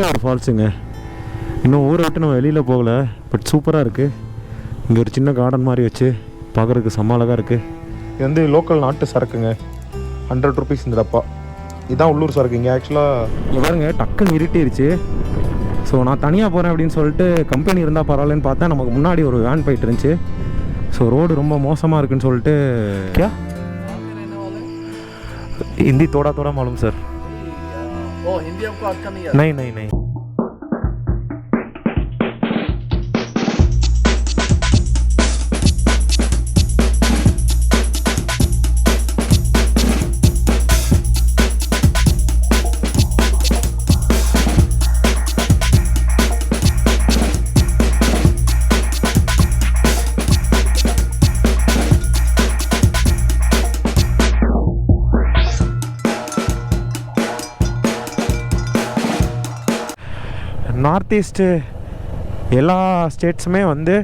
ஒரு ஃபால்ஸுங்க. இன்னும் ஊரை விட்டு நம்ம வெளியில் போகலை, பட் சூப்பராக இருக்குது. இங்கே ஒரு சின்ன கார்டன் மாதிரி வச்சு பார்க்குறதுக்கு செம்ம அழகாக இருக்குது. இது வந்து லோக்கல் நாட்டு சரக்குங்க, 100 ருபீஸ் இந்த டப்பா. இதுதான் உள்ளூர் சரக்கு. இங்கே ஆக்சுவலாக இங்கே பாருங்க டக்குன்னு இருட்டிருச்சு. ஸோ நான் தனியாக போகிறேன் அப்படின்னு சொல்லிட்டு கம்பெனி இருந்தால் பரவாயில்லன்னு பார்த்தா நமக்கு முன்னாடி ஒரு வேன் போயிட்டு இருந்துச்சு. ஸோ ரோடு ரொம்ப மோசமாக இருக்குன்னு சொல்லிட்டு क्या हिंदी थोड़ा थोड़ा मालूम सर. ओ हिंदी हमको अच्छा नहीं आता. नहीं नहीं नहीं. நார்த் ஈஸ்ட்டு எல்லா ஸ்டேட்ஸுமே வந்து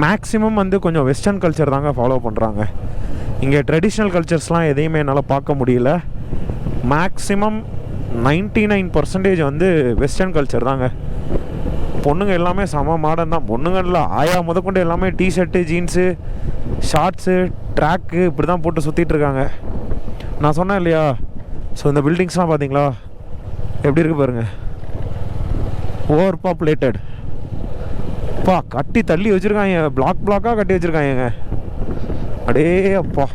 மேக்ஸிமம் வந்து கொஞ்சம் வெஸ்டர்ன் கல்ச்சர் தாங்க ஃபாலோ பண்ணுறாங்க. இங்கே ட்ரெடிஷ்னல் கல்ச்சர்ஸ்லாம் எதையுமே என்னால் பார்க்க முடியல. மேக்ஸிமம் 99% வந்து வெஸ்டர்ன் கல்ச்சர் தாங்க. பொண்ணுங்க எல்லாமே செம மாடர்ன் தான். பொண்ணுங்க இல்லை, ஆயா முதற்கொண்டு எல்லாமே டிஷர்ட்டு, ஜீன்ஸு, ஷார்ட்ஸு, ட்ராக்கு இப்படி தான் போட்டு சுற்றிட்டு இருக்காங்க. நான் சொன்னேன் இல்லையா, ஸோ இந்த பில்டிங்ஸ்லாம் பார்த்தீங்களா எப்படி இருக்குது பாருங்கள். ஓவர் பாப்புலேட்டட் அப்பா, கட்டி தள்ளி வச்சுருக்காங்க, பிளாக்காக கட்டி வச்சுருக்காங்க. அடே அப்பா,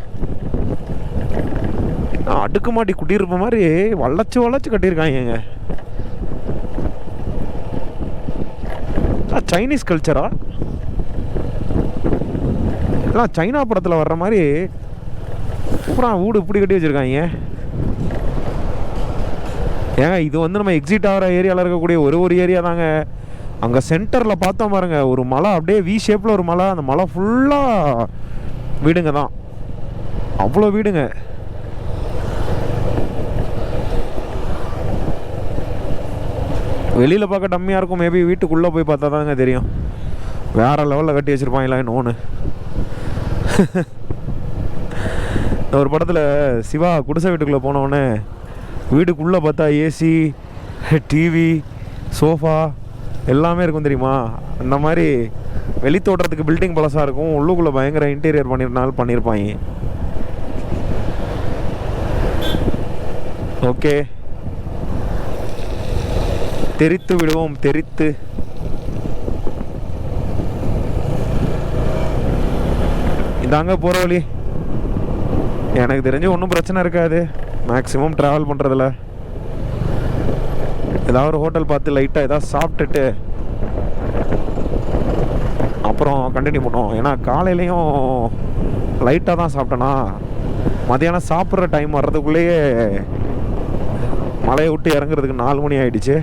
அடுக்குமாடி குடியிருப்பு மாதிரி வளைச்சு கட்டியிருக்காங்க. சைனீஸ் கல்ச்சரா எல்லாம் சைனா படத்தில் வர்ற மாதிரி சூப்பராக வீடு இப்படி கட்டி வச்சுருக்காங்க. ஏங்க இது வந்து நம்ம எக்ஸிட் ஆகிற ஏரியாவில் இருக்கக்கூடிய ஒரு ஏரியா தாங்க. அங்கே சென்டரில் பார்த்தோம் பாருங்க, ஒரு மலை அப்படியே வி ஷேப்பில் ஒரு மலை. அந்த மலை ஃபுல்லாக வீடுங்க தான், அவ்வளோ வீடுங்க. வெளியில் பார்க்க டம்மியாக இருக்கும், மேபி வீட்டுக்குள்ளே போய் பார்த்தா தாங்க தெரியும். வேறு லெவலில் கட்டி வச்சுருப்பாங்களா இன்னொன்று. ஒரு படத்தில் சிவா குடிசை வீட்டுக்குள்ளே போனோடனே வீட்டுக்குள்ளே பார்த்தா ஏசி, டிவி, சோஃபா எல்லாமே இருக்கும் தெரியுமா. அந்த மாதிரி வெளி தோட்டத்துக்கு பில்டிங் பழசாக இருக்கும், உள்ளுக்குள்ளே பயங்கர இன்டீரியர் பண்ணியிருப்பாங்க. ஓகே, தெரித்து விடுவோம், தெரித்து. இதாங்க போகிற வழி. எனக்கு தெரிஞ்சு ஒன்றும் பிரச்சனை இருக்காது மேக்ஸிமம் ட்ராவல் பண்ணுறதில்ல. ஏதாவது ஒரு ஹோட்டல் பார்த்து லைட்டாக ஏதாவது சாப்பிட்டுட்டு அப்புறம் கண்டினியூ பண்ணுவோம். ஏன்னா காலையிலையும் லைட்டாக தான் சாப்பிட்டேன்னா மதியானம் சாப்பிட்ற டைம் வர்றதுக்குள்ளேயே மலையை விட்டு இறங்குறதுக்கு 4 மணி ஆகிடுச்சு.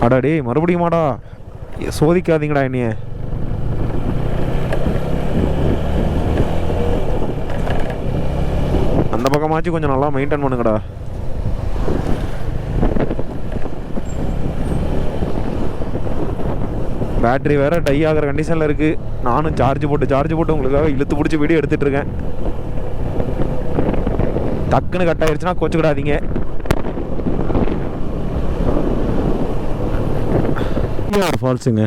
அடாடி மறுபடியுமாடா, சோதிக்காதீங்கடா என்னைய. அந்த பக்கமாச்சும் கொஞ்சம் நல்லா மெயின்டைன் பண்ணுங்கடா. பேட்ரி வேறு டை ஆகிற கண்டிஷனில் இருக்குது. நானும் சார்ஜ் போட்டு உங்களுக்காக இழுத்து பிடிச்சி வீடியோ எடுத்துகிட்டு இருக்கேன். டக்குன்னு கட் ஆகிடுச்சுன்னா கோச்சுக்கிடாதீங்க. ஒரு ஃபால்ஸுங்க.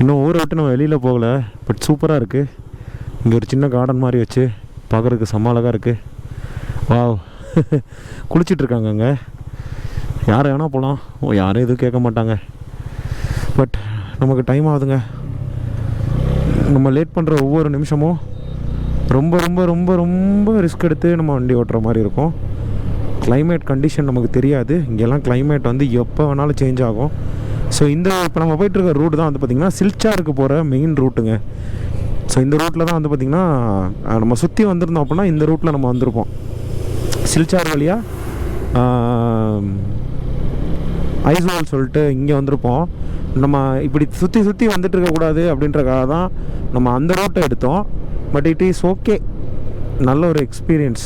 இன்னும் ஊரை விட்டு நம்ம வெளியில் போகலை, பட் சூப்பராக இருக்குது. இங்கே ஒரு சின்ன கார்டன் மாதிரி வச்சு பார்க்குறதுக்கு செம்ம அழகாக இருக்குது. வாவ், குளிச்சிட்ருக்காங்க அங்கே. யார் வேணால் போகலாம், யாரும் எதுவும் கேட்க மாட்டாங்க. பட் நமக்கு டைம் ஆகுதுங்க. நம்ம லேட் பண்ணுற ஒவ்வொரு நிமிஷமும் ரொம்ப ரொம்ப ரொம்ப ரொம்ப ரிஸ்க் எடுத்து நம்ம வண்டி ஓட்டுற மாதிரி இருக்கும். கிளைமேட் கண்டிஷன் நமக்கு தெரியாது. இங்கெல்லாம் கிளைமேட் வந்து எப்போ வேணாலும் சேஞ்ச் ஆகும். ஸோ இந்த இப்போ நம்ம போயிட்டுருக்க ரூட் தான் வந்து பார்த்திங்கன்னா சில்சாருக்கு போகிற மெயின் ரூட்டுங்க. ஸோ இந்த ரூட்டில் தான் வந்து பார்த்திங்கன்னா நம்ம சுற்றி வந்திருந்தோம் அப்படின்னா இந்த ரூட்டில் நம்ம வந்திருப்போம். சில்சார் வழியாக ஐஸ்வால் சொல்லிட்டு இங்கே வந்திருப்போம். நம்ம இப்படி சுற்றி வந்துட்டு இருக்கக்கூடாது அப்படின்றக்காக தான் நம்ம அந்த ரூட்டை எடுத்தோம். பட் இட் இஸ் ஓகே, நல்ல ஒரு எக்ஸ்பீரியன்ஸ்.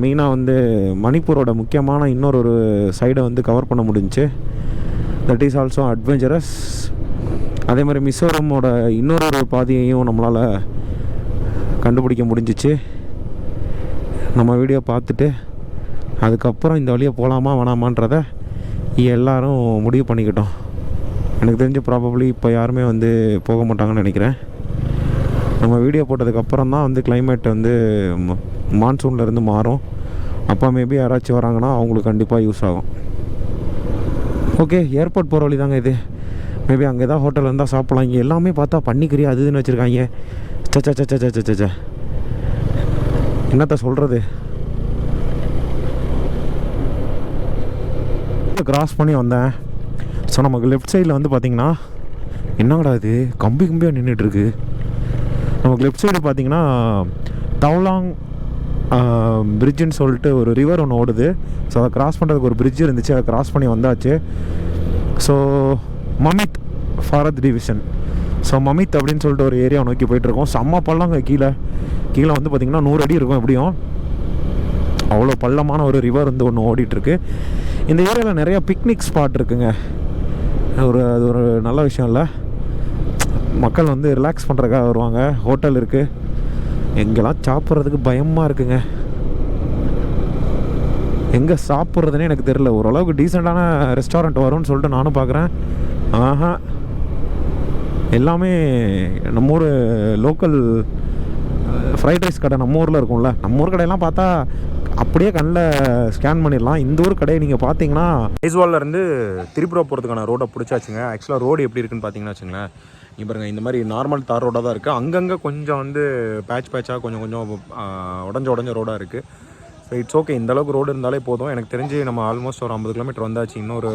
மெயினாக வந்து மணிப்பூரோட முக்கியமான இன்னொரு சைடை வந்து கவர் பண்ண முடிஞ்சுச்சு. That is also adventurous. அதே மாதிரி மிசோரமோட இன்னொரு பாதையையும் நம்மளால் கண்டுபிடிக்க முடிஞ்சிச்சு. நம்ம வீடியோ பார்த்துட்டு அதுக்கப்புறம் இந்த வழியை போகலாமா வேணாமான்றதை எல்லோரும் முடிவு பண்ணிக்கிட்டோம். எனக்கு தெரிஞ்சு ப்ராபப்ளி இப்போ யாருமே வந்து போக மாட்டாங்கன்னு நினைக்கிறேன். நம்ம வீடியோ போட்டதுக்கப்புறம் தான் வந்து கிளைமேட் வந்து மான்சூன்லேருந்து மாறும். அப்போ மேபி யாராச்சும் வராங்கன்னா அவங்களுக்கு கண்டிப்பாக யூஸ் ஆகும். ஓகே, ஏர்போர்ட் போகிற வழி தாங்க இது. மேபி அங்கே ஏதாவது ஹோட்டல் இருந்தால் சாப்பிட்லாம். இங்கே எல்லாமே பார்த்தா பன்னிக்கறி அது இதுன்னு வச்சுருக்காங்க. சச்சா என்னத்த சொல்கிறது. கிராஸ் பண்ணி வந்தேன். ஸோ நமக்கு லெஃப்ட் சைடில் வந்து பார்த்திங்கன்னா என்னங்கடா இது கம்பியாக நின்றுட்டுருக்கு. நமக்கு லெஃப்ட் சைடு பார்த்திங்கன்னா தவ்லாங் பிரிட்ஜுன்னு சொல்லிட்டு ஒரு ரிவர் ஒன்று ஓடுது. ஸோ அதை க்ராஸ் பண்ணுறதுக்கு ஒரு பிரிட்ஜ் இருந்துச்சு. அதை க்ராஸ் பண்ணி வந்தாச்சு. ஸோ மமித் ஃபாரத் டிவிஷன். ஸோ மமித் அப்படின்னு சொல்லிட்டு ஒரு ஏரியா நோக்கி போயிட்டுருக்கோம். செம்ம பள்ளங்க. கீழே வந்து பார்த்திங்கன்னா 100 அடி இருக்கும் எப்படியும். அவ்வளோ பள்ளமான ஒரு ரிவர் வந்து ஒன்று ஓடிட்டுருக்கு. இந்த ஏரியாவில் நிறையா பிக்னிக் ஸ்பாட் இருக்குங்க. அது ஒரு நல்ல விஷயம் இல்லை. மக்கள் வந்து ரிலாக்ஸ் பண்ணுறதுக்காக வருவாங்க. ஹோட்டல் இருக்குது. எங்கெல்லாம் சாப்பிட்றதுக்கு பயமாக இருக்குங்க. எங்கே சாப்பிட்றதுனே எனக்கு தெரில. ஓரளவுக்கு டீசெண்டான ரெஸ்டாரண்ட் வரும்னு சொல்லிட்டு நானும் பார்க்குறேன். ஆஹா, எல்லாமே நம்ம ஊர் லோக்கல் ஃப்ரைட் ரைஸ் கடை நம்ம ஊரில் இருக்கும்ல. நம்ம ஊர் கடையெல்லாம் பார்த்தா அப்படியே கண்ணில் ஸ்கேன் பண்ணிடலாம். இந்த ஊர் கடையை நீங்கள் பார்த்தீங்கன்னா ஐஸ்வால்லேருந்து திரிபுரா போகிறதுக்கான ரோடை பிடிச்சாச்சுங்க. ஆக்சுவலாக ரோடு எப்படி இருக்குன்னு பார்த்தீங்கன்னா வச்சுங்களேன், இங்கே பாருங்கள், இந்த மாதிரி நார்மல் தார் ரோடாக தான் இருக்குது. அங்கங்கே கொஞ்சம் வந்து பேட்சாக கொஞ்சம் உடஞ்ச ரோடாக இருக்குது. So it's okay. இந்தளவுக்கு ரோடு இருந்தாலே போதும். எனக்கு தெரிஞ்சு நம்ம ஆல்மோஸ்ட் ஒரு 50 கிலோமீட்டர் வந்தாச்சு. இன்னொரு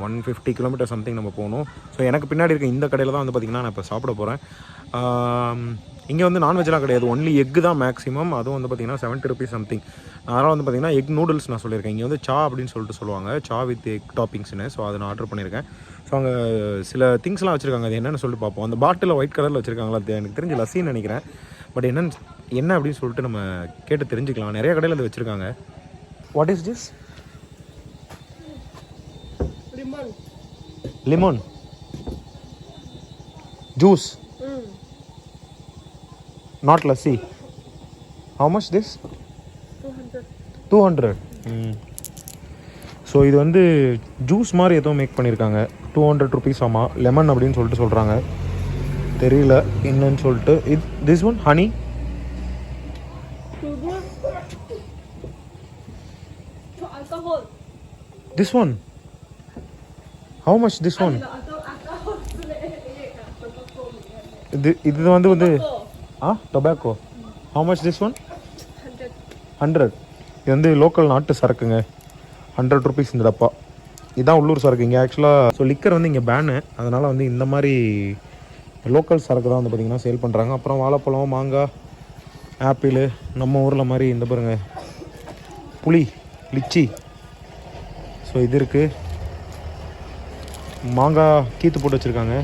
150 கிலோமீட்டர் சம்திங் நம்ம போகணும். ஸோ எனக்கு பின்னாடி இருக்க இந்த கடையில் தான் வந்து பார்த்திங்கன்னா நான் இப்போ சாப்பிட போகிறேன். இங்கே வந்து நான்வெஜ்லாம் கிடையாது, ஒன்லி எக்கு தான் மேக்ஸிமம். அதுவும் வந்து பார்த்திங்கன்னா 70 ருபீஸ் சம்திங். அதனால் வந்து பார்த்திங்கன்னா எக் நூடுல்ஸ் நான் சொல்லியிருக்கேன். இங்கே வந்து சா அப்படின்னு சொல்லிட்டு சொல்லுவாங்க, சா வித் எக் டாப்பிங்ஸ்னு. ஸோ அதை நான் ஆர்டர் பண்ணியிருக்கேன். ஸோ அங்கே சில திங்ஸ்லாம் வச்சுருக்காங்க. அது என்னென்னு சொல்லிட்டு பார்ப்போம். அந்த பாட்டில் ஒயிட் கலரில் வச்சுருக்காங்களா, அது எனக்கு தெரிஞ்சு லஸ்ஸின்னு நினைக்கிறேன். பட் என்ன அப்படின்னு சொல்லிட்டு நம்ம கேட்டு தெரிஞ்சுக்கலாம். நிறைய கடையில் அது வச்சுருக்காங்க. What is this? Lemon juice, not lassi. How much this? 200. So இது வந்து ஜூஸ் மாதிரி ஏதோ மேக் பண்ணியிருக்காங்க. 200 ருபீஸ் ஆமாம். லெமன் அப்படின்னு சொல்லிட்டு சொல்கிறாங்க. தெரியல என்னன்னு சொல்லிட்டு. This one honey. This one how much this one? இது வந்து tobacco. how much this one? 100. இது வந்து லோக்கல் நாட்டு சரக்குங்க. 100 ருபீஸ் இந்த டப்பா. இதுதான் உள்ளூர் சரக்கு இங்கே ஆக்சுவலாக. ஸோ லிக்கர் வந்து இங்கே பேனு. அதனால் வந்து இந்த மாதிரி லோக்கல் சரக்கு தான் வந்து பார்த்திங்கன்னா சேல் பண்ணுறாங்க. அப்புறம் வாழைப்பழம், மாங்காய், ஆப்பிள், நம்ம ஊரில் மாதிரி இந்த பாருங்க புளி, லிச்சி. ஸோ இது இருக்குது. மாங்காய் கீத்து போட்டு வச்சுருக்காங்க.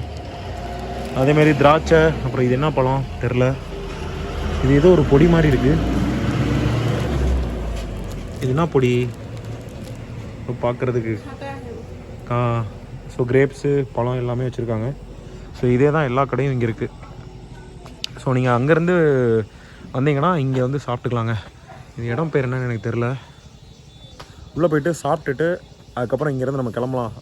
அதேமாரி திராட்சை. அப்புறம் இது என்ன பழம் தெரில. இது ஏதோ ஒரு பொடி மாதிரி இருக்குது. இது என்ன பொடி பார்க்குறதுக்கு? ஸோ கிரேப்ஸு, பழம் எல்லாமே வச்சுருக்காங்க. ஸோ இதே தான் எல்லா கடையும் இங்கே இருக்குது. ஸோ நீங்கள் அங்கேருந்து வந்தீங்கன்னா இங்கே வந்து சாப்பிட்டுக்கலாங்க. இது இடம் பேர் என்னன்னு எனக்கு தெரில. உள்ளே போய்ட்டு சாப்பிட்டுட்டு அதுக்கப்புறம் இங்கேருந்து நம்ம கிளம்பலாம்.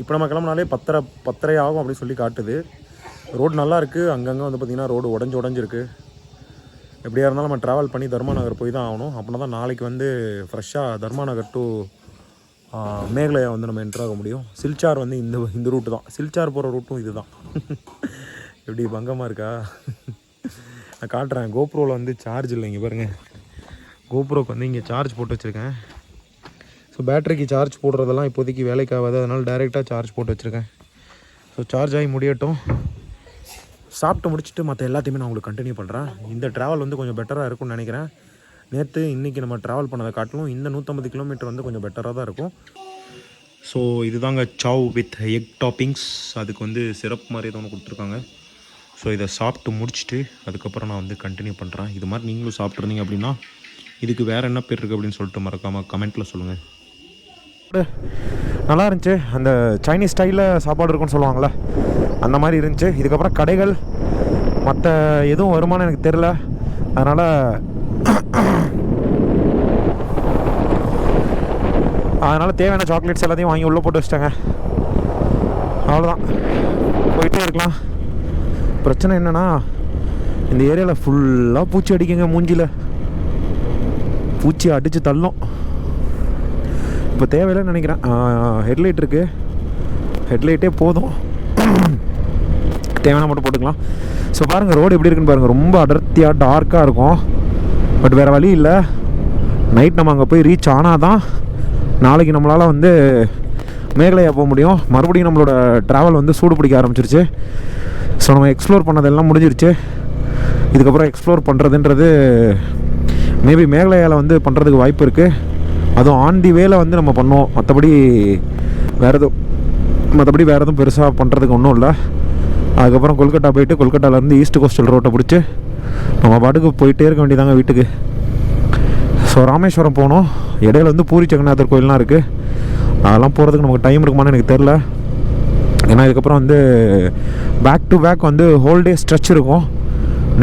இப்போ நம்ம கிளம்புனாலே 10:30 ஆகும் அப்படின்னு சொல்லி காட்டுது. ரோடு நல்லா இருக்குது. அங்கங்கே வந்து பார்த்திங்கன்னா ரோடு உடஞ்சிருக்கு. எப்படியா இருந்தாலும் நம்ம ட்ராவல் பண்ணி தர்மா நகர் போய் தான் ஆகணும். அப்படின்னா தான் நாளைக்கு வந்து ஃப்ரெஷ்ஷாக தர்மா நகர் டு மேகலையா வந்து நம்ம என்ட்ரு ஆக முடியும். சில்சார் வந்து இந்த ரூட்டு தான். சில்சார் போகிற ரூட்டும் இது தான். எப்படி பங்கமாக இருக்கா? நான் காட்டுறேன். கோப்ரோவில் வந்து சார்ஜ் இல்லை. இங்கே பாருங்கள், கோப்ரோக்கு வந்து இங்கே சார்ஜ் போட்டு வச்சுருக்கேன். ஸோ பேட்டரிக்கு சார்ஜ் போடுறதெல்லாம் இப்போதைக்கு வேலைக்கு ஆகாது. அதனால் டைரெக்டாக சார்ஜ் போட்டு வச்சுருக்கேன். ஸோ சார்ஜ் ஆகி முடியட்டும். சாப்பிட்டு முடிச்சுட்டு மற்ற எல்லாத்தையுமே நான் உங்களுக்கு கண்டினியூ பண்ணுறேன். இந்த ட்ராவல் வந்து கொஞ்சம் பெட்டராக இருக்கும்னு நினைக்கிறேன். நேற்று இன்றைக்கி நம்ம ட்ராவல் பண்ணதை காட்டிலும் இந்த 150 கிலோமீட்டர் வந்து கொஞ்சம் பெட்டராக தான் இருக்கும். ஸோ இதுதாங்க சாவ் வித் எக் டாப்பிங்ஸ். அதுக்கு வந்து சிரப் மாதிரி ஏதோ ஒன்று கொடுத்துருக்காங்க. ஸோ இதை சாப்பிட்டு முடிச்சுட்டு அதுக்கப்புறம் நான் வந்து கண்டினியூ பண்ணுறேன். இது மாதிரி நீங்களும் சாப்பிட்ருந்தீங்க அப்படின்னா இதுக்கு வேறு என்ன பேர் இருக்குது அப்படின்னு சொல்லிட்டு மறக்காமல் கமெண்ட்டில் சொல்லுங்கள். நல்லா இருந்துச்சு. அந்த சைனீஸ் ஸ்டைலில் சாப்பாடு இருக்குன்னு சொல்லுவாங்கள்ல, அந்த மாதிரி இருந்துச்சு. இதுக்கப்புறம் கடைகள் மற்ற எதுவும் வருமானம் எனக்கு தெரில. அதனால் அதனால் தேவையான சாக்லேட்ஸ் எல்லாத்தையும் வாங்கி உள்ளே போட்டு வச்சிட்டாங்க. அவ்வளோதான், போயிட்டே இருக்கலாம். பிரச்சனை என்னென்னா இந்த ஏரியாவில் ஃபுல்லாக பூச்சி அடிக்குங்க. மூஞ்சியில் பூச்சி அடித்து தள்ளும். இப்போ தேவையில்லைன்னு நினைக்கிறேன். ஹெட்லைட் இருக்குது, ஹெட்லைட்டே போதும், தேவையான மட்டும் போட்டுக்கலாம். ஸோ பாருங்கள் ரோடு எப்படி இருக்குன்னு பாருங்கள். ரொம்ப அடர்த்தியாக டார்க்காக இருக்கும். பட் வேறு வழி இல்லை, நைட் நம்ம அங்கே போய் ரீச் ஆனால் தான் நாளைக்கு நம்மளால் வந்து மேகலையா போக முடியும். மறுபடியும் நம்மளோட ட்ராவல் வந்து சூடு பிடிக்க ஆரம்பிச்சிருச்சு. ஸோ நம்ம எக்ஸ்ப்ளோர் பண்ணதெல்லாம் முடிஞ்சிருச்சு. இதுக்கப்புறம் எக்ஸ்ப்ளோர் பண்ணுறதுன்றது மேபி மேகலையாவில் வந்து பண்ணுறதுக்கு வாய்ப்பு இருக்குது. அதுவும் ஆன் தி வேல வந்து நம்ம பண்ணுவோம். மற்றபடி வேறு எதுவும் பெருசாக பண்ணுறதுக்கு ஒன்றும் இல்லை. அதுக்கப்புறம் கொல்கட்டா போயிட்டு கொல்கட்டாவிலேருந்து ஈஸ்ட் கோஸ்டல் ரோட்டை பிடிச்சி நம்ம பாட்டுக்கு போயிட்டே இருக்க வேண்டியதாங்க வீட்டுக்கு. ஸோ ராமேஸ்வரம் போகணும். இடையில வந்து பூரி ஜெகநாதர் கோயிலெலாம் இருக்குது. அதெல்லாம் போகிறதுக்கு நமக்கு டைம் இருக்குமான்னு எனக்கு தெரில. ஏன்னா இதுக்கப்புறம் வந்து பேக் டு பேக் வந்து ஹோல் டே ஸ்ட்ரெச் இருக்கும்.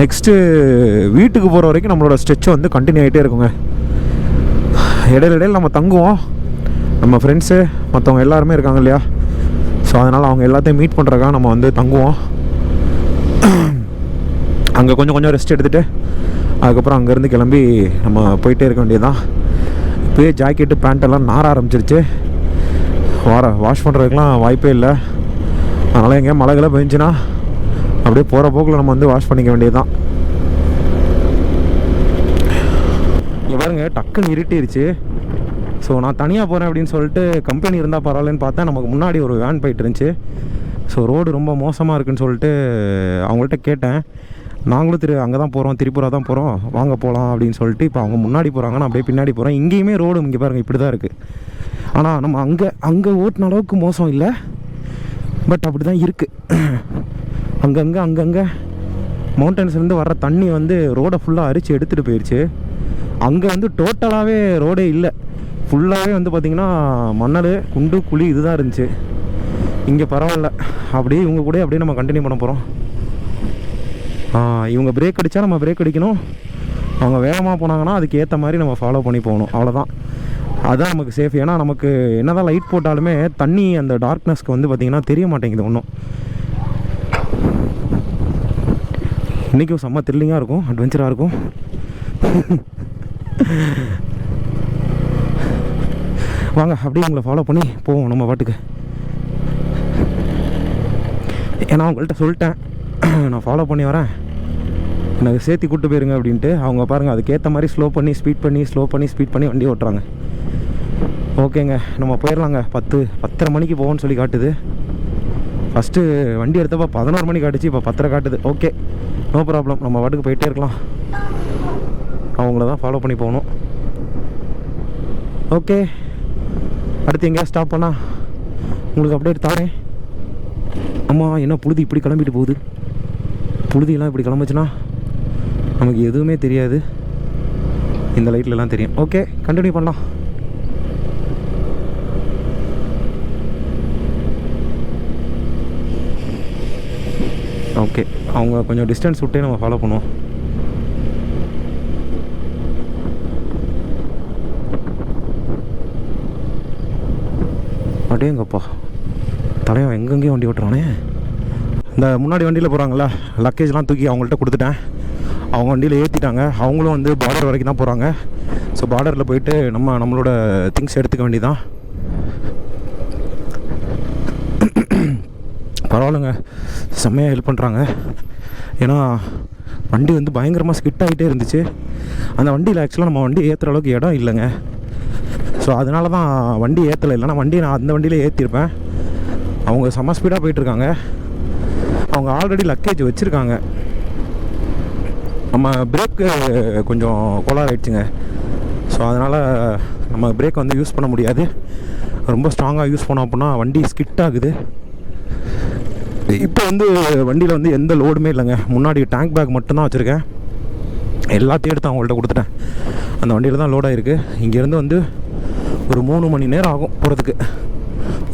நெக்ஸ்ட்டு வீட்டுக்கு போகிற வரைக்கும் நம்மளோட ஸ்ட்ரெச் வந்து கண்டினியூ ஆகிட்டே இருக்குங்க. இடையில நம்ம தங்குவோம். நம்ம ஃப்ரெண்ட்ஸு மற்றவங்க எல்லாருமே இருக்காங்க இல்லையா, ஸோ அதனால் அவங்க எல்லாத்தையும் மீட் பண்ணுறக்காக நம்ம வந்து தங்குவோம். அங்கே கொஞ்சம் ரெஸ்ட் எடுத்துகிட்டு அதுக்கப்புறம் அங்கேருந்து கிளம்பி நம்ம போயிட்டே இருக்க வேண்டியதுதான். இப்போயே ஜாக்கெட்டு பேண்ட்டெல்லாம் நார ஆரம்பிச்சிருச்சு. வாஷ் பண்ணுறதுக்கெலாம் வாய்ப்பே இல்லை. அதனால் எங்கேயா மழைகளை பெஞ்சுன்னா அப்படியே போகிற போக்கில் நம்ம வந்து வாஷ் பண்ணிக்க வேண்டியது தான். இங்கே பாருங்க டக்குன்னு இருட்டிருச்சு. ஸோ நான் தனியாக போகிறேன் அப்படின்னு சொல்லிட்டு கம்பெனி இருந்தால் பரவாயில்லன்னு பார்த்தா நமக்கு முன்னாடி ஒரு வேன் போயிட்டு இருந்துச்சு. ஸோ ரோடு ரொம்ப மோசமாக இருக்குன்னு சொல்லிட்டு அவங்கள்ட்ட கேட்டேன். நாங்களும் அங்கே தான் போகிறோம், திரிபுரா தான் போகிறோம், வாங்க போகலாம் அப்படின்னு சொல்லிட்டு இப்போ அவங்க முன்னாடி போகிறாங்க, நான் அப்படியே பின்னாடி போகிறேன். இங்கேயுமே ரோடு இங்கே பாருங்கள் இப்படி தான் இருக்குது. ஆனால் நம்ம அங்கே ஓட்டின அளவுக்கு மோசம் இல்லை, பட் அப்படி தான் இருக்குது. அங்கங்கே மவுண்டன்ஸ்லேருந்து வர்ற தண்ணி வந்து ரோடை ஃபுல்லாக அரிச்சு எடுத்துகிட்டு போயிடுச்சு. அங்கே வந்து டோட்டலாகவே ரோடே இல்லை, ஃபுல்லாகவே வந்து பார்த்திங்கன்னா மணல் குண்டு குழி இதுதான் இருந்துச்சு. இங்கே பரவாயில்ல, அப்படியே இவங்க கூட அப்படியே நம்ம கண்டினியூ பண்ண போகிறோம். இவங்க பிரேக் அடித்தா நம்ம பிரேக் அடிக்கணும், அவங்க வேகமாக போனாங்கன்னா அதுக்கு ஏற்ற மாதிரி நம்ம ஃபாலோ பண்ணி போகணும், அவ்வளோதான். அதுதான் நமக்கு சேஃப். ஏன்னா நமக்கு என்ன தான் லைட் போட்டாலுமே தண்ணி அந்த டார்க்னஸ்க்கு வந்து பார்த்திங்கன்னா தெரிய மாட்டேங்குது ஒன்றும். இன்றைக்கும் செம்ம த்ரில்லிங்காக இருக்கும், அட்வென்ச்சராக இருக்கும். வாங்க அப்படியே உங்களை ஃபாலோ பண்ணி போவோம் நம்ம பாட்டுக்கு. ஏன்னா அவங்கள்ட்ட சொல்லிட்டேன் நான் ஃபாலோ பண்ணி வரேன், எனக்கு சேர்த்து கூப்பிட்டு போயிருங்க அப்படின்ட்டு. அவங்க பாருங்கள் அதுக்கேற்ற மாதிரி ஸ்லோ பண்ணி ஸ்பீட் பண்ணி வண்டி ஓட்டுறாங்க. ஓகேங்க நம்ம போயிடலாங்க. 10:30 மணிக்கு போவோன்னு சொல்லி காட்டுது. ஃபஸ்ட்டு வண்டி எடுத்தப்போ 11 மணி காட்டுச்சு, இப்போ 10:30 காட்டுது. ஓகே நோ ப்ராப்ளம், நம்ம பாட்டுக்கு போயிட்டே இருக்கலாம். அவங்கள தான் ஃபாலோ பண்ணி போகணும். ஓகே அடுத்து எங்கேயா ஸ்டாப் பண்ணால் உங்களுக்கு அப்டேட் தாரேன். ஆமாம் என்ன புழுதி இப்படி கிளம்பிட்டு போகுது, புழுதியெல்லாம் இப்படி கிளம்புச்சுன்னா நமக்கு எதுவுமே தெரியாது, இந்த லைட்லலாம் தெரியும். ஓகே கண்டினியூ பண்ணலாம். ஓகே அவங்க கொஞ்சம் டிஸ்டன்ஸ் விட்டே நம்ம ஃபாலோ பண்ணுவோம். அடேங்கப்பா தலைவன் எங்கெங்கேயும் வண்டி ஓட்டுறானே. இந்த முன்னாடி வண்டியில் போகிறாங்களா, லக்கேஜ்லாம் தூக்கி அவங்கள்ட்ட கொடுத்துட்டேன், அவங்க வண்டியில் ஏற்றிட்டாங்க. அவங்களும் வந்து பார்டர் வரைக்கும் தான் போகிறாங்க. ஸோ பார்டரில் போயிட்டு நம்மளோட திங்ஸ் எடுத்துக்க வேண்டியதான். பரவாயில்லைங்க செம்மையாக ஹெல்ப் பண்ணுறாங்க. ஏன்னா வண்டி வந்து பயங்கரமாக ஸ்கிட் ஆகிட்டே இருந்துச்சு. அந்த வண்டியில் ஆக்சுவலாக நம்ம வண்டி ஏற்றுற அளவுக்கு இடம் இல்லைங்க. ஸோ அதனால தான் வண்டி ஏற்றலை, இல்லைனா வண்டி நான் அந்த வண்டியில் ஏற்றிருப்பேன். அவங்க செம்ம ஸ்பீடாக போயிட்டுருக்காங்க. அவங்க ஆல்ரெடி லக்கேஜ் வச்சுருக்காங்க. நம்ம பிரேக்கு கொஞ்சம் கோளாறு ஆகிடுச்சுங்க. ஸோ அதனால் நம்ம பிரேக் வந்து யூஸ் பண்ண முடியாது. ரொம்ப ஸ்ட்ராங்காக யூஸ் பண்ணோம் அப்படின்னா வண்டி ஸ்கிட் ஆகுது. இப்போ வந்து வண்டியில் வந்து எந்த லோடுமே இல்லைங்க. முன்னாடி டேங்க் பேக் மட்டும்தான் வச்சுருக்கேன். எல்லாத்தையும் எடுத்து அவங்கள்ட்ட கொடுத்துட்டேன். அந்த வண்டியில் தான் லோடாகிருக்கு. இங்கேருந்து வந்து ஒரு 3 மணி நேரம் ஆகும் போகிறதுக்கு.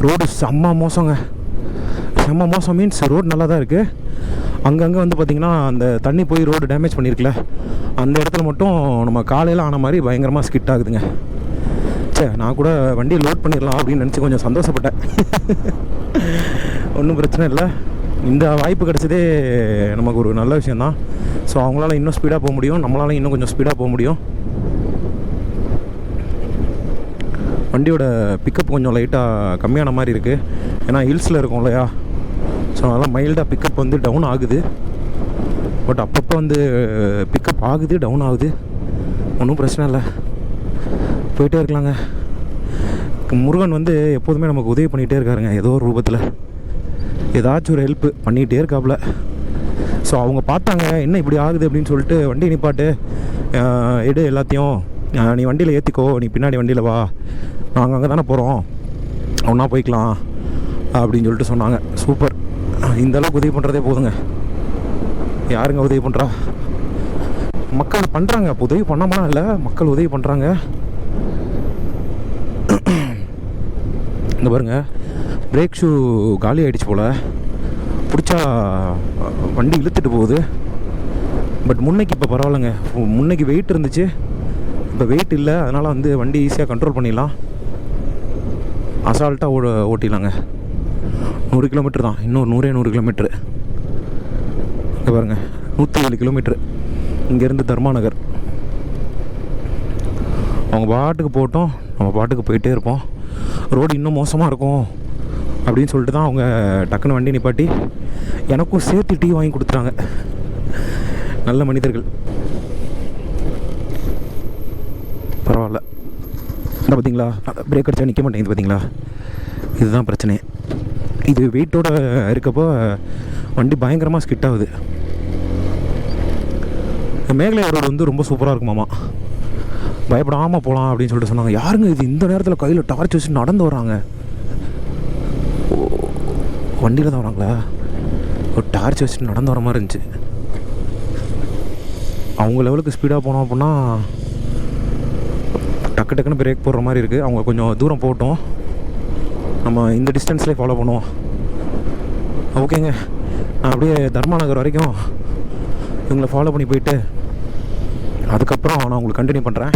ரோடு செம்ம மோசங்க. செம்ம மோசம் மீன்ஸ் ரோடு நல்லா தான் இருக்குது. அங்கங்கே வந்து பார்த்திங்கன்னா அந்த தண்ணி போய் ரோடு டேமேஜ் பண்ணியிருக்குல்ல, அந்த இடத்துல மட்டும் நம்ம காலையில் ஆன மாதிரி பயங்கரமாக ஸ்கிட் ஆகுதுங்க. சரி, நான் கூட வண்டியை லோட் பண்ணிடலாம் அப்படின்னு நினச்சி கொஞ்சம் சந்தோஷப்பட்டேன். ஒன்றும் பிரச்சனை இல்லை. இந்த வாய்ப்பு கிடச்சதே நமக்கு ஒரு நல்ல விஷயந்தான். ஸோ அவங்களால இன்னும் ஸ்பீடாக போக முடியும், நம்மளால இன்னும் கொஞ்சம் ஸ்பீடாக போக முடியும். வண்டியோட பிக்கப் கொஞ்சம் லைட்டாக கம்மியான மாதிரி இருக்குது, ஏன்னா ஹில்ஸில் இருக்கும் இல்லையா. ஸோ அதனால் மைல்டாக பிக்கப் வந்து டவுன் ஆகுது. பட் அப்பப்போ வந்து பிக்கப் ஆகுது, டவுன் ஆகுது. ஒன்றும் பிரச்சனை இல்லை, போயிட்டே இருக்கலாங்க. முருகன் வந்து எப்போதுமே நமக்கு உதவி பண்ணிகிட்டே இருக்காருங்க, ஏதோ ஒரு ரூபத்தில் ஏதாச்சும் ஒரு ஹெல்ப்பு பண்ணிகிட்டே இருக்காப்புல. ஸோ அவங்க பார்த்தாங்க என்ன இப்படி ஆகுது அப்படின்னு சொல்லிட்டு, வண்டி நிப்பாட்டு, எடு எல்லாத்தையும், நீ வண்டியில் ஏற்றிக்கோ, நீ பின்னாடி வண்டியில் வா, நாங்கள் அங்கே தானே போகிறோம், ஒன்றா போய்க்கலாம் அப்படின்னு சொல்லிட்டு சொன்னாங்க. சூப்பர். இந்தளவுக்கு உதவி பண்ணுறதே போதுங்க. யாருங்க உதவி பண்ணுறா? மக்கள் பண்ணுறாங்க. உதவி பண்ணாமலாம் இல்லை, மக்கள் உதவி பண்ணுறாங்க. இங்கே பாருங்கள், பிரேக் ஷூ காலி ஆகிடுச்சு போல், பிடிச்சா வண்டி இழுத்துட்டு போகுது. பட் முன்னைக்கு இப்போ பரவாயில்லைங்க, முன்னைக்கு வெயிட் இருந்துச்சு, இப்போ வெயிட் இல்லை. அதனால் வந்து வண்டி ஈஸியாக கண்ட்ரோல் பண்ணிடலாம், அசால்ட்டாக ஓட்டிடலாங்க. 100 கிலோமீட்டர் தான், இன்னும் 100 கிலோமீட்ரு. இங்கே பாருங்கள், 107 கிலோமீட்ரு இங்கேருந்து தர்மாநகர். அவங்க பாட்டுக்கு போட்டோம், நம்ம பாட்டுக்கு போயிட்டே இருப்போம். ரோடு இன்னும் மோசமாக இருக்கும் அப்படின்னு சொல்லிட்டு தான் அவங்க டக்குன்னு வண்டி நிப்பாட்டி எனக்கும் சேர்த்து டீ வாங்கி கொடுத்துட்டாங்க. நல்ல மனிதர்கள். பரவாயில்ல. இந்த பார்த்தீங்களா, பிரேக் அடிச்சா நிற்க மாட்டேங்குது பார்த்தீங்களா, இதுதான் பிரச்சனை. இது வெயிட்டோடு இருக்கப்போ வண்டி பயங்கரமாக ஸ்கிட் ஆகுது. மேகலை ரோடு வந்து ரொம்ப சூப்பராக இருக்குமாமா, பயப்படாமல் போகலாம் அப்படின்னு சொல்லிட்டு சொன்னாங்க. யாருங்க இது இந்த நேரத்தில் கையில் டார்ச் வச்சு நடந்து வராங்க? வண்டியில் தான் வராங்களா? ஒரு டார்ச் வச்சுட்டு நடந்து வர மாதிரி இருந்துச்சு. அவங்க லெவலுக்கு ஸ்பீடாக போனோம் அப்படின்னா டக்கு டக்குன்னு பிரேக் போடுற மாதிரி இருக்குது. அவங்க கொஞ்சம் தூரம் போட்டோம், நம்ம இந்த டிஸ்டன்ஸ்லேயே ஃபாலோ பண்ணுவோம். ஓகேங்க, நான் அப்படியே தர்மாநகர் வரைக்கும் இவங்களை ஃபாலோ பண்ணி போயிட்டு அதுக்கப்புறம் நான் உங்களுக்கு கண்டினியூ பண்ணுறேன்.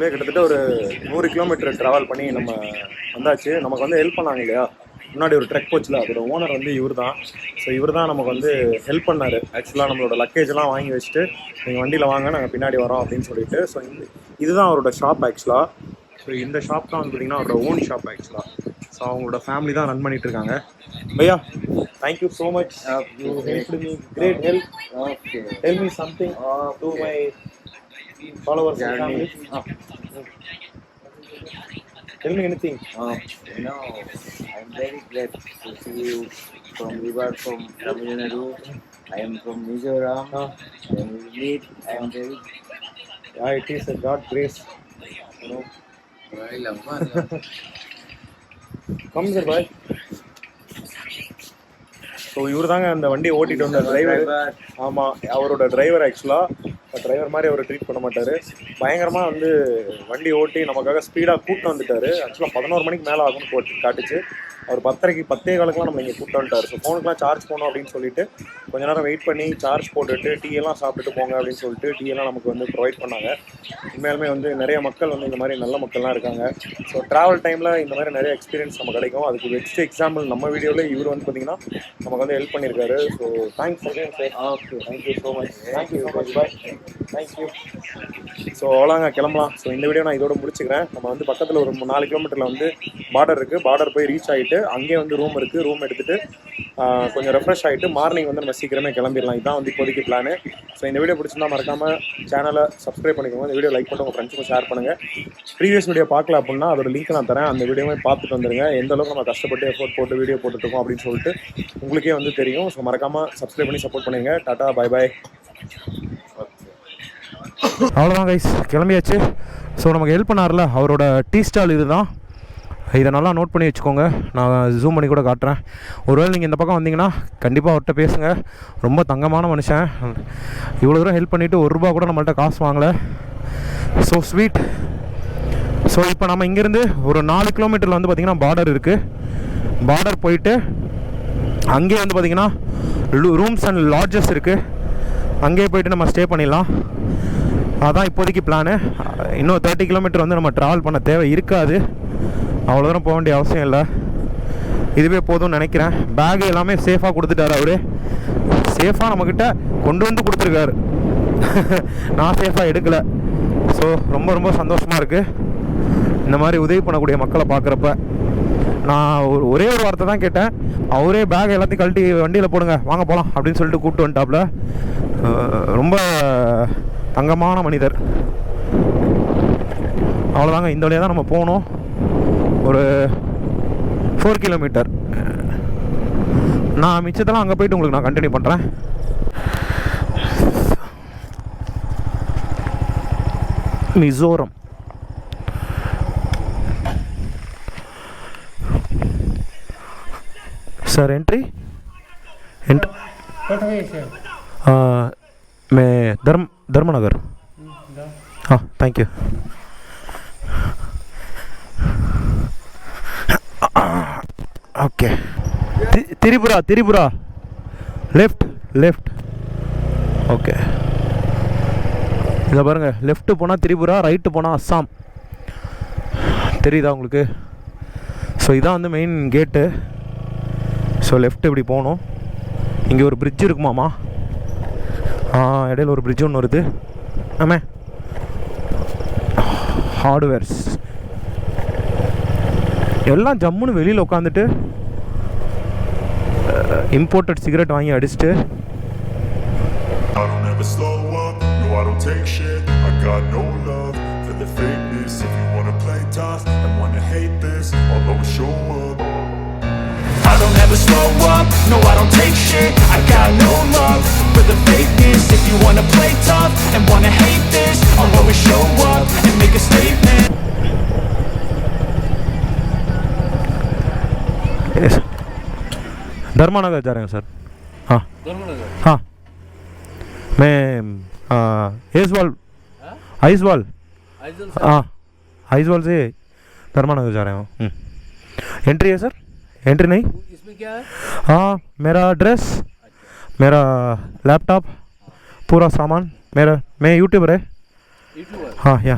கிட்டத்தட்ட ஒரு 100 கிலோமீட்டர் ட்ராவல் பண்ணி நம்ம வந்தாச்சு. நமக்கு வந்து ஹெல்ப் பண்ணாங்க இல்லையா, முன்னாடி ஒரு ட்ரக் போச்சுல, அதோட ஓனர் வந்து இவர் தான். ஸோ இவர் தான் நமக்கு வந்து ஹெல்ப் பண்ணார். ஆக்சுவலாக நம்மளோட லக்கேஜெலாம் வாங்கி வச்சுட்டு நீங்கள் வண்டியில் வாங்க, நாங்கள் பின்னாடி வரோம் அப்படின்னு சொல்லிட்டு. ஸோ இதுதான் அவரோட ஷாப் ஆக்சுவலாக. ஸோ இந்த ஷாப் தான் வந்து பார்த்திங்கன்னா அவரோட ஓன் ஷாப் ஆக்சுவலாக. ஸோ அவங்களோட ஃபேமிலி தான் ரன் பண்ணிட்டு இருக்காங்க. பையா, thank you so much, you helped me, great help. Tell me something to my followers and journey. family? Tell me anything. No, I'm very glad to see you from river from Tamil Nadu. I am from Mizoram. When we meet, I am very. Yeah, it is a God grace. You know. Come here, boy. So இவர் தாங்க அந்த வண்டியை ஓட்டிட்டு வந்த driver. ஆமாம், அவரோட driver. ஆக்சுவலாக driver மாதிரி அவர் ட்ரீட் பண்ண மாட்டார். பயங்கரமாக வந்து வண்டி ஓட்டி நமக்காக ஸ்பீடாக கூப்பிட்டு வந்துட்டார். ஆக்சுவலாக 11 மணிக்கு மேலே ஆகும்னு காட்டுச்சு. அவர் 10:30 நம்ம இங்கே கூப்பிட்டு வந்துட்டார். ஸோ ஃபோனுக்குலாம் சார்ஜ் போகணும் அப்படின்னு சொல்லிட்டு கொஞ்ச நேரம் வெயிட் பண்ணி சார்ஜ் போட்டுட்டு டீயெல்லாம் சாப்பிட்டுட்டு போங்க அப்படின்னு சொல்லிட்டு டீயெல்லாம் நமக்கு வந்து ப்ரொவைட் பண்ணாங்க. உண்மையாலுமே வந்து நிறைய மக்கள் வந்து இந்த மாதிரி நல்ல மக்கள்லாம் இருக்காங்க. ஸோ ட்ராவல் டைமில் இந்த மாதிரி நிறைய எக்ஸ்பீரியன்ஸ் நம்ம கிடைக்கும். அதுக்கு பெஸ்ட் எக்ஸாம்பிள் நம்ம வீடியோவில் இவர் வந்து பார்த்திங்கன்னா நமக்கு வந்து ஹெல்ப் பண்ணியிருக்காரு. So thanks again sir. Okay, thank you so much. Thank you so much. Bye. Thank you. So அவ்வளோங்க, கிளம்பலாம். ஸோ இந்த வீடியோ நான் இதோட முடிச்சுக்கிறேன். நம்ம வந்து பக்கத்தில் ஒரு 4 கிலோமீட்டரில் வந்து பார்டர் இருக்குது. பார்டர் போய் ரீச் ஆகிட்டு அங்கேயே வந்து ரூம் இருக்குது. ரூம் எடுத்துகிட்டு கொஞ்சம் ரெஃப்ரெஷ் ஆகிட்டு மார்னிங் வந்து நம்ம சீக்கிரமே கிளம்பிடலாம். இதுதான் வந்து இப்போதைக்கு பிளானு. ஸோ இந்த வீடியோ பிடிச்சிருந்தா மறக்காமல் சேனலை சப்ஸ்கிரைப் பண்ணிக்கோங்க. இந்த வீடியோ லைக் பண்ணிட்டு உங்கள் ஃப்ரெண்ட்ஸுக்கும் ஷேர் பண்ணுங்கள். ப்ரீவியஸ் வீடியோ பார்க்கல அப்படின்னா அதோட லிங்க் நான் தரேன். அந்த வீடியோவே பார்த்துட்டு வந்துடுங்க. எந்த அளவுக்கு நம்ம கஷ்டப்பட்டு எஃபோர்ட் போட்டு வீடியோ போட்டுருக்கோம் அப்படின்னு சொல்லிட்டு உங்களுக்கே வந்து தெரியும். ஸோ மறக்காமல் சப்ஸ்கிரைப் பண்ணி சப்போர்ட் பண்ணுங்க. Tata, bye bye. அவ்வளோதான் கைஸ், கிளம்பியாச்சு. ஸோ நமக்கு ஹெல்ப் பண்ணார்ல அவரோட டீ ஸ்டால் இது தான். இதை நல்லா நோட் பண்ணி வச்சுக்கோங்க. நான் ஜூம் பண்ணி கூட காட்டுறேன். ஒருவேளை நீங்கள் இந்த பக்கம் வந்தீங்கன்னா கண்டிப்பாக அவர்கிட்ட பேசுங்க. ரொம்ப தங்கமான மனுஷன். இவ்வளோ தூரம் ஹெல்ப் பண்ணிவிட்டு ₹1 கூட நம்மள்ட்ட காசு வாங்கலை. So sweet. ஸோ இப்போ நம்ம இங்கேருந்து ஒரு 4 கிலோமீட்டரில் வந்து பார்த்திங்கன்னா பார்டர் இருக்குது. பார்டர் போயிட்டு அங்கேயே வந்து பார்த்திங்கன்னா ரூம்ஸ் அண்ட் லாட்ஜஸ் இருக்குது. அங்கேயே போய்ட்டு நம்ம ஸ்டே பண்ணிடலாம். அதான் இப்போதைக்கு பிளானு. இன்னும் 30 கிலோமீட்டர் வந்து நம்ம ட்ராவல் பண்ண தேவை இருக்காது. அவ்வளோ தூரம் போக வேண்டிய அவசியம் இல்லை. இதுவே போதும்னு நினைக்கிறேன். பேகு எல்லாமே சேஃபாக கொடுத்துட்டாரு. அவரு சேஃபாக நம்மக்கிட்ட கொண்டு வந்து கொடுத்துருக்காரு. நான் சேஃபாக எடுக்கலை. ஸோ ரொம்ப ரொம்ப சந்தோஷமாக இருக்குது இந்த மாதிரி உதவி பண்ணக்கூடிய மக்களை பார்க்குறப்ப. நான் ஒரே ஒரு வார்த்தை தான் கேட்டேன். அவரே பேக் எல்லாத்தையும் கழட்டி வண்டியில் போடுங்க, வாங்க போகலாம் அப்படின்னு சொல்லிட்டு கூப்பிட்டு வந்துட்டாப்புல. ரொம்ப தங்கமான மனிதர். அவ்வளோதாங்க, இந்த வழியாக தான் நம்ம போகணும். ஒரு 4 கிலோமீட்டர். நான் மிச்சத்தெல்லாம் அங்கே போய்ட்டு உங்களுக்கு நான் கண்டினியூ பண்ணுறேன். மிசோரம். सर एंट्री मैं धर्मनगर. हाँ, thank you. Okay. Tripura left. Okay, இதை பாருங்கள். லெஃப்ட்டு போனால் திரிபுரா, ரைட்டு போனால் அஸ்ஸாம். தெரியுதா உங்களுக்கு? ஸோ இதான் வந்து மெயின் கேட்டு. ஸோ லெஃப்ட் இப்படி போகணும். இங்கே ஒரு பிரிட்ஜ் இருக்குமாம்மா. இடையில ஒரு பிரிட்ஜ் ஒன்று வருது. ஆமே, ஹார்ட்வேர்ஸ் எல்லாம் ஜம்முன்னு வெளியில் உட்காந்துட்டு இம்போர்ட்டட் சிகரெட் வாங்கி அடிச்சுட்டு. I don't ever slow up, no I don't take shit. I got no love for the fakeness. If you wanna play tough and wanna hate this, I'll always show up. I don't ever slow up, no I don't take shit. I got no love for the fakeness. If you wanna play tough and wanna hate this, I'll always show up and make a statement. Yes. धर्मानगर जा रहे हैं sir. हाँ धर्मनगर. हाँ, मैं आइजवाल हाँ, आइजवाल से धर्मानगर जा रहे हूँ. एंट्री है सर? एंट्री नहीं. इसमें क्या है? हाँ, मेरा ड्रेस, मेरा लैपटॉप, पूरा सामान मेरा. मैं यूट्यूबर है. यूट्यूबर? हाँ, या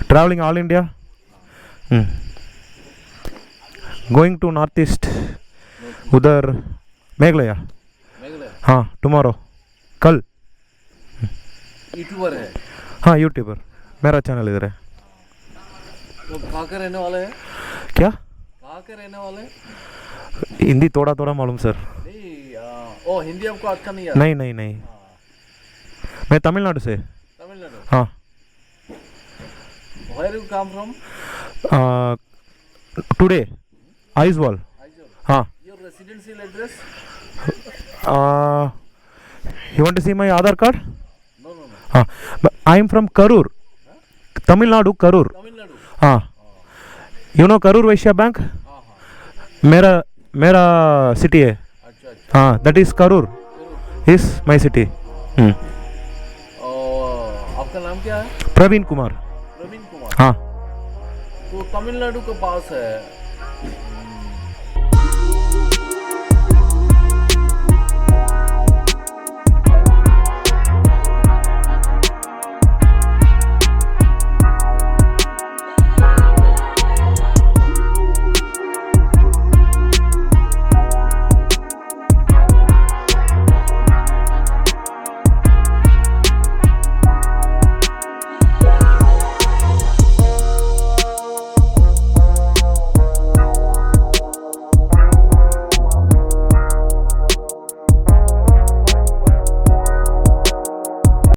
travelling all India. Going to north east, उधर मेघालय. हाँ, टुमारो, कल. यूट्यूबर है? हाँ, यूट्यूबर. मेरा चैनल इधर है. वो कहाँ के रहने वाले हैं? क्या? कहाँ के रहने वाले हैं? हिंदी थोड़ा थोड़ा मालूम सर. नहीं, ओ हिंदी आपको अच्छा नहीं आता? नहीं. मैं तमिलनाडु से। तमिलनाडु। हाँ। Where you come from? Today Aizawl. Aizawl. हाँ। Your residential address? You want to see my Aadhaar card? No, no, no. हाँ, I am from Karur, Tamil Nadu, Karur. Tamil Nadu. हाँ, you no Karur Vysya bank? हाँ हाँ। मेरा मेरा सिटी है। अच्छा अच्छा। हाँ, दैट इज़ करूर जरूर। Is my city. और आपका नाम क्या है? प्रवीण कुमार। प्रवीण कुमार। हाँ। तो तमिलनाडु के पास है